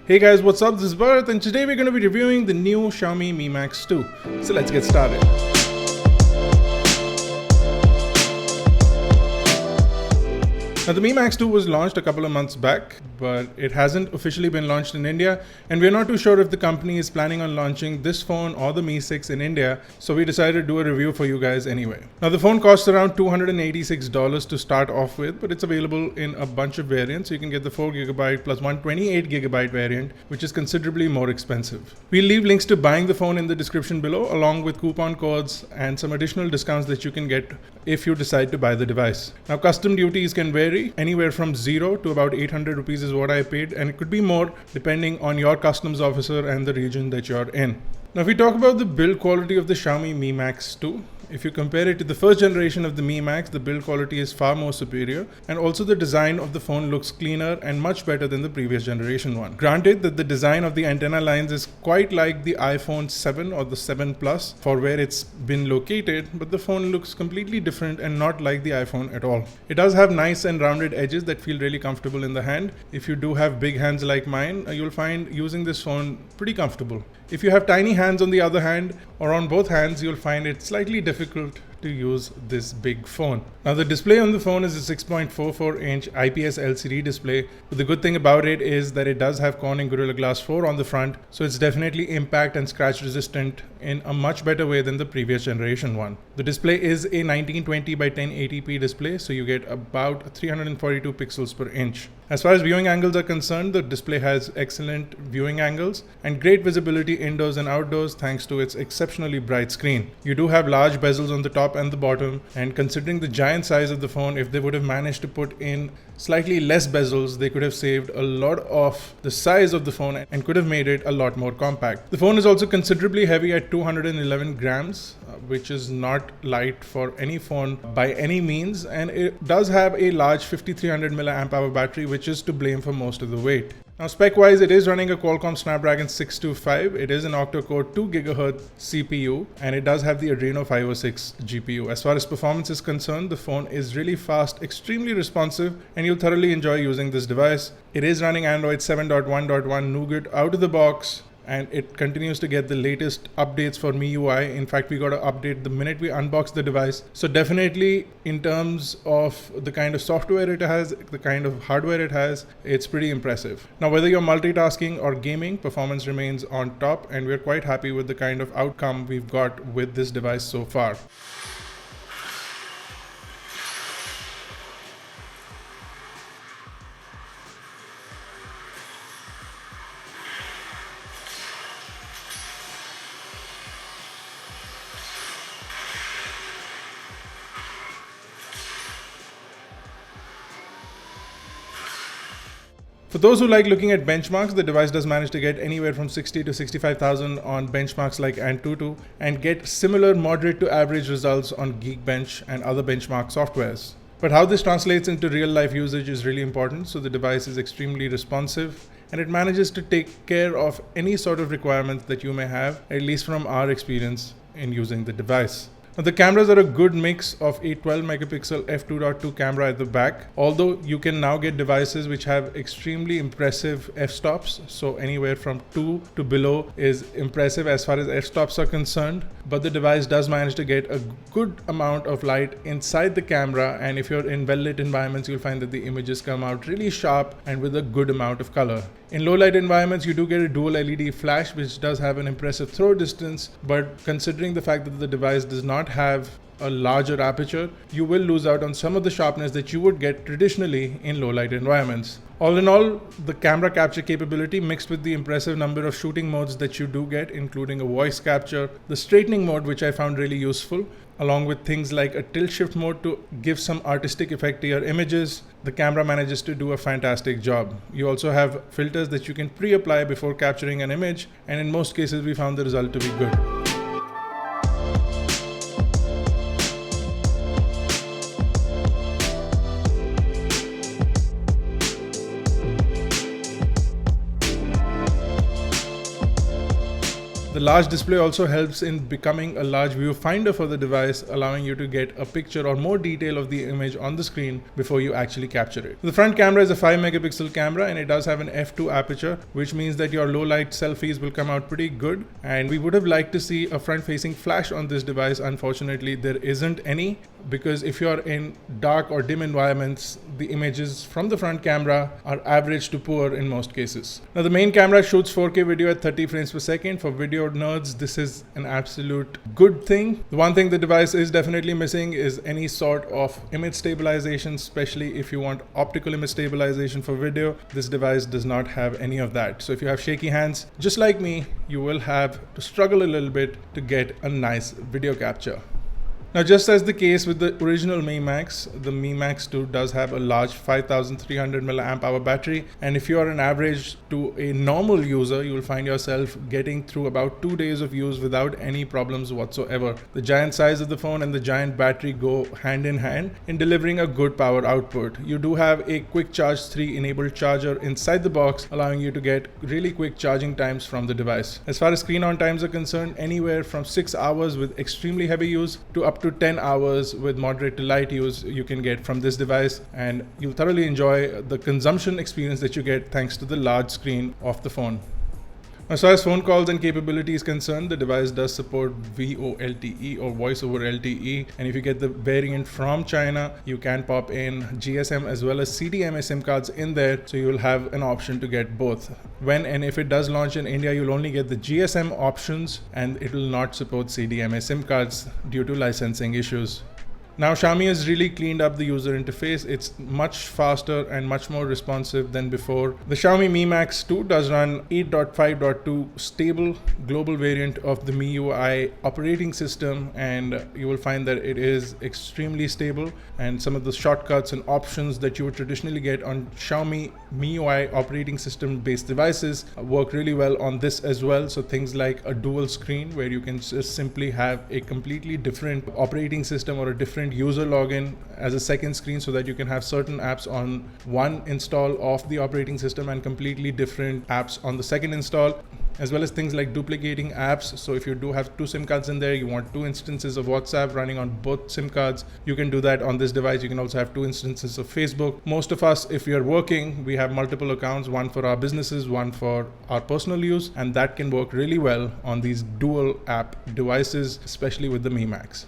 Hey guys, what's up? This is Bharat, and today we're going to be reviewing the new Xiaomi Mi Max 2. So let's get started. Now the Mi Max 2 was launched a couple of months back, but it hasn't officially been launched in India, and we're not too sure if the company is planning on launching this phone or the Mi 6 in India, so we decided to do a review for you guys anyway. Now the phone costs around $286 to start off with, but it's available in a bunch of variants. You can get the 4GB plus 128GB variant, which is considerably more expensive. We'll leave links to buying the phone in the description below, along with coupon codes and some additional discounts that you can get if you decide to buy the device. Now custom duties can vary. Anywhere from 0 to about 800 rupees is what I paid, and it could be more depending on your customs officer and the region that you're in. Now if we talk about the build quality of the Xiaomi Mi Max 2, if you compare it to the first generation of the Mi Max, the build quality is far more superior, and also the design of the phone looks cleaner and much better than the previous generation one. Granted that the design of the antenna lines is quite like the iPhone 7 or the 7 Plus for where it's been located, but the phone looks completely different and not like the iPhone at all. It does have nice and rounded edges that feel really comfortable in the hand. If you do have big hands like mine, you'll find using this phone pretty comfortable. If you have tiny hands on the other hand, or on both hands, you'll find it slightly difficult to use this big phone. Now the display on the phone is a 6.44-inch IPS LCD display, but the good thing about it is that it does have Corning Gorilla Glass 4 on the front, so it's definitely impact and scratch resistant in a much better way than the previous generation one. The display is a 1920 by 1080p display, so you get about 342 pixels per inch. As far as viewing angles are concerned, the display has excellent viewing angles and great visibility indoors and outdoors thanks to its exceptionally bright screen. You do have large bezels on the top and the bottom, and considering the giant size of the phone, if they would have managed to put in slightly less bezels, they could have saved a lot of the size of the phone and could have made it a lot more compact. The phone is also considerably heavy at 211 grams, which is not light for any phone by any means, and it does have a large 5300 mAh battery, which is to blame for most of the weight. Now spec wise, it is running a Qualcomm Snapdragon 625. It is an octa-core 2 GHz CPU, and it does have the Adreno 506 GPU. As far as performance is concerned, the phone is really fast, extremely responsive, and you'll thoroughly enjoy using this device. It is running Android 7.1.1 Nougat out of the box, and it continues to get the latest updates for MIUI. In fact, we got to update the minute we unbox the device. So definitely in terms of the kind of software it has, the kind of hardware it has, it's pretty impressive. Now, whether you're multitasking or gaming, performance remains on top, and we're quite happy with the kind of outcome we've got with this device so far. For those who like looking at benchmarks, the device does manage to get anywhere from 60 to 65,000 on benchmarks like Antutu, and get similar moderate to average results on Geekbench and other benchmark softwares. But how this translates into real life usage is really important, so the device is extremely responsive, and it manages to take care of any sort of requirements that you may have, at least from our experience in using the device. Now, the cameras are a good mix of a 12 megapixel f2.2 camera at the back, although you can now get devices which have extremely impressive f-stops, so anywhere from 2 to below is impressive as far as f-stops are concerned, but the device does manage to get a good amount of light inside the camera, and if you're in well-lit environments, you'll find that the images come out really sharp and with a good amount of color. In low light environments, you do get a dual LED flash, which does have an impressive throw distance, but considering the fact that the device does not have a larger aperture, you will lose out on some of the sharpness that you would get traditionally in low light environments. All in all, the camera capture capability mixed with the impressive number of shooting modes that you do get, including a voice capture, the straightening mode, which I found really useful, along with things like a tilt shift mode to give some artistic effect to your images, the camera manages to do a fantastic job. You also have filters that you can pre-apply before capturing an image, and in most cases we found the result to be good. The large display also helps in becoming a large viewfinder for the device, allowing you to get a picture or more detail of the image on the screen before you actually capture it. The front camera is a 5 megapixel camera and it does have an f2 aperture, which means that your low light selfies will come out pretty good. And we would have liked to see a front facing flash on this device. Unfortunately, there isn't any, because if you're in dark or dim environments, the images from the front camera are average to poor in most cases. Now, the main camera shoots 4K video at 30 frames per second. For video nerds, this is an absolute good thing. The one thing the device is definitely missing is any sort of image stabilization, especially if you want optical image stabilization for video. This device does not have any of that. So if you have shaky hands, just like me, you will have to struggle a little bit to get a nice video capture. Now, just as the case with the original Mi Max, the Mi Max 2 does have a large 5300 mAh battery, and if you are an average to a normal user, you will find yourself getting through about 2 days of use without any problems whatsoever. The giant size of the phone and the giant battery go hand in hand in delivering a good power output. You do have a Quick Charge 3 enabled charger inside the box, allowing you to get really quick charging times from the device. As far as screen on times are concerned, anywhere from 6 hours with extremely heavy use to up to 10 hours with moderate to light use you can get from this device, and you'll thoroughly enjoy the consumption experience that you get thanks to the large screen of the phone. As far as phone calls and capability is concerned, the device does support VoLTE or Voice over LTE, and if you get the variant from China, you can pop in GSM as well as CDMA SIM cards in there, so you will have an option to get both. When and if it does launch in India, you'll only get the GSM options and it will not support CDMA SIM cards due to licensing issues. Now, Xiaomi has really cleaned up the user interface. It's much faster and much more responsive than before. The Xiaomi Mi Max 2 does run 8.5.2 stable global variant of the MIUI operating system, and you will find that it is extremely stable, and some of the shortcuts and options that you would traditionally get on Xiaomi MIUI operating system based devices work really well on this as well. So things like a dual screen where you can just simply have a completely different operating system or a different user login as a second screen, so that you can have certain apps on one install of the operating system and completely different apps on the second install, as well as things like duplicating apps. So if you do have 2 SIM cards in there, you want 2 instances of WhatsApp running on both SIM cards, you can do that on this device. You can also have 2 instances of Facebook. Most of us, if we are working, we have multiple accounts, one for our businesses, one for our personal use, and that can work really well on these dual app devices, especially with the Mi Max.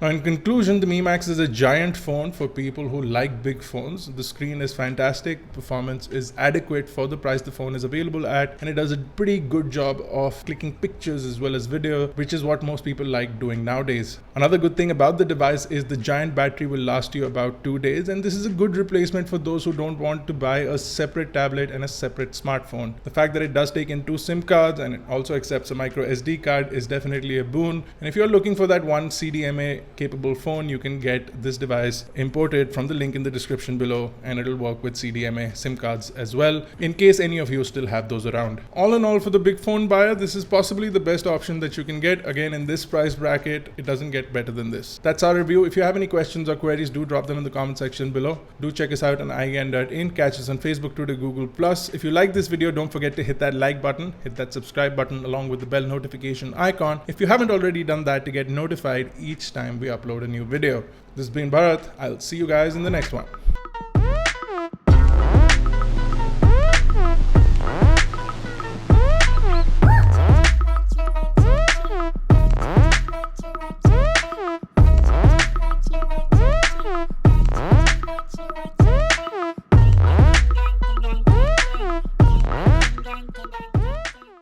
Now, in conclusion, the Mi Max is a giant phone for people who like big phones. The screen is fantastic, performance is adequate for the price the phone is available at, and it does a pretty good job of clicking pictures as well as video, which is what most people like doing nowadays. Another good thing about the device is the giant battery will last you about 2 days, and this is a good replacement for those who don't want to buy a separate tablet and a separate smartphone. The fact that it does take in 2 SIM cards and it also accepts a micro SD card is definitely a boon. And if you're looking for that one CDMA capable phone, you can get this device imported from the link in the description below, and it'll work with CDMA SIM cards as well, in case any of you still have those around. All in all, for the big phone buyer, this is possibly the best option that you can get. Again, in this price bracket, it doesn't get better than this. That's our review. If you have any questions or queries, do drop them in the comment section below. Do check us out on iGyan.in, catch us on Facebook, Twitter, Google+. If you like this video, don't forget to hit that like button, hit that subscribe button along with the bell notification icon if you haven't already done that, to get notified each time we upload a new video. This has been Bharat. I'll see you guys in the next one.